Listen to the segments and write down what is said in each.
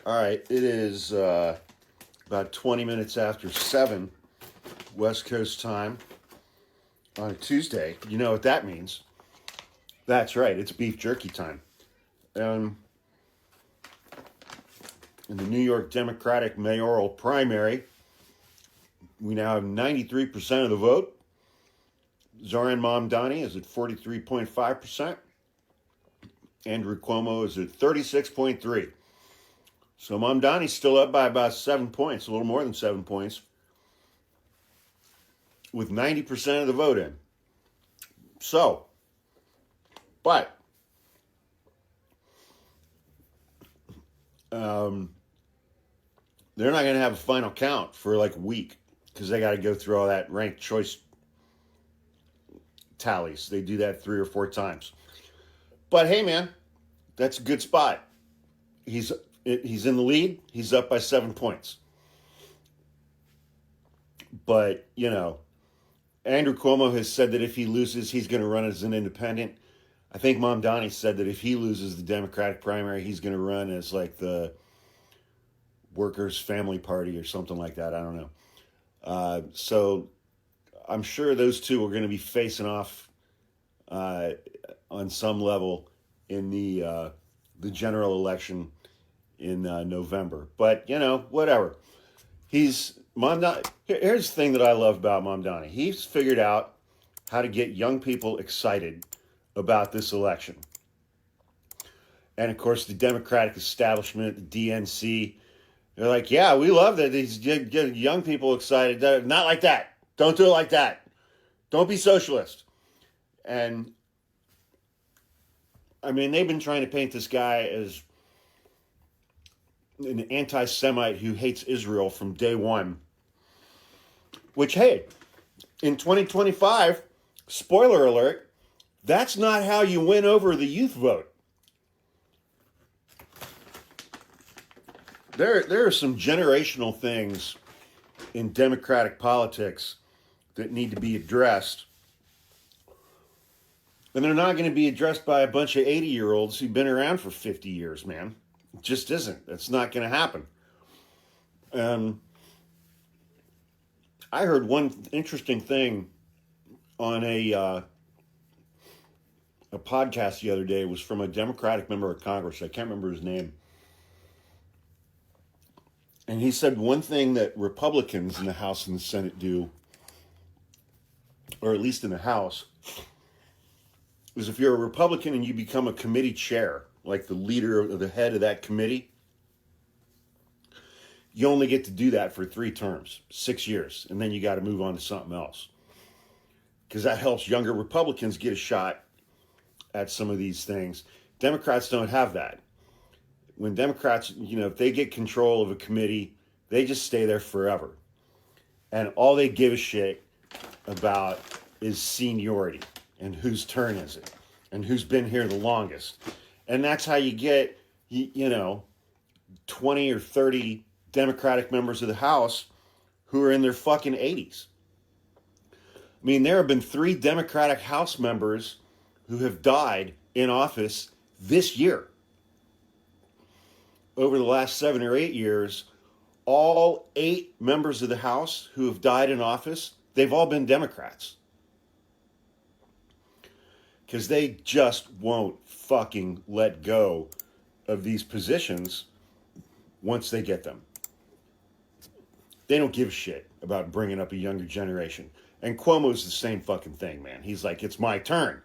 All right, it is about 20 minutes after 7 West Coast time on a Tuesday. You know what that means. That's right, it's beef jerky time. In the New York Democratic mayoral primary, we now have 93% of the vote. Zoran Mamdani is at 43.5%. Andrew Cuomo is at 36.3%. So Mamdani's still up by about 7 points, a little more than 7 points, with 90% of the vote in. So, but they're not going to have a final count for like a week because they got to go through all that ranked choice tallies. They do that 3 or 4 times. But hey, man, that's a good spot. He's in the lead. He's up by 7 points. But, you know, Andrew Cuomo has said that if he loses, he's going to run as an independent. I think Mamdani said that if he loses the Democratic primary, he's going to run as like the Workers' Family Party or something like that. I don't know. So I'm sure those two are going to be facing off on some level in the general election in November. But, you know, whatever. Here's the thing that I love about Mamdani. He's figured out how to get young people excited about this election. And, of course, the Democratic establishment, the DNC, they're like, yeah, we love that he's getting young people excited. Not like that. Don't do it like that. Don't be socialist. And, I mean, they've been trying to paint this guy as an anti-Semite who hates Israel from day one. Which, hey, in 2025, spoiler alert, that's not how you win over the youth vote. There are some generational things in Democratic politics that need to be addressed. And they're not going to be addressed by a bunch of 80-year-olds who've been around for 50 years, man. It just isn't. That's not going to happen. I heard one interesting thing on a podcast the other day. It was from a Democratic member of Congress. I can't remember his name. And he said one thing that Republicans in the House and the Senate do, or at least in the House, is if you're a Republican and you become a committee chair, like the leader or the head of that committee, you only get to do that for 3 terms, 6 years, and then you got to move on to something else. Because that helps younger Republicans get a shot at some of these things. Democrats don't have that. When Democrats, you know, if they get control of a committee, they just stay there forever. And all they give a shit about is seniority and whose turn is it and who's been here the longest. And that's how you get, you know, 20 or 30 Democratic members of the House who are in their fucking 80s. I mean, there have been 3 Democratic House members who have died in office this year. Over the last 7 or 8 years, all 8 members of the House who have died in office, they've all been Democrats. Because they just won't fucking let go of these positions once they get them. They don't give a shit about bringing up a younger generation. And Cuomo's the same fucking thing, man. He's like, it's my turn.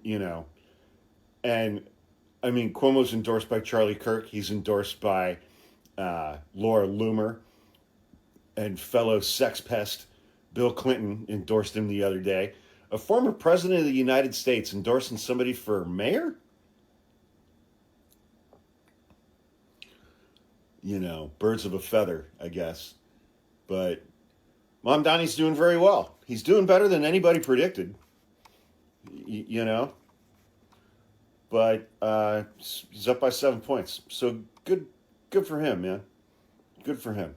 You know. And, I mean, Cuomo's endorsed by Charlie Kirk. He's endorsed by Laura Loomer. And fellow sex pest Bill Clinton endorsed him the other day. A former president of the United States endorsing somebody for mayor? You know, birds of a feather, I guess. But Mamdani's doing very well. He's doing better than anybody predicted. You know? But he's up by 7 points. So good for him, man. Good for him.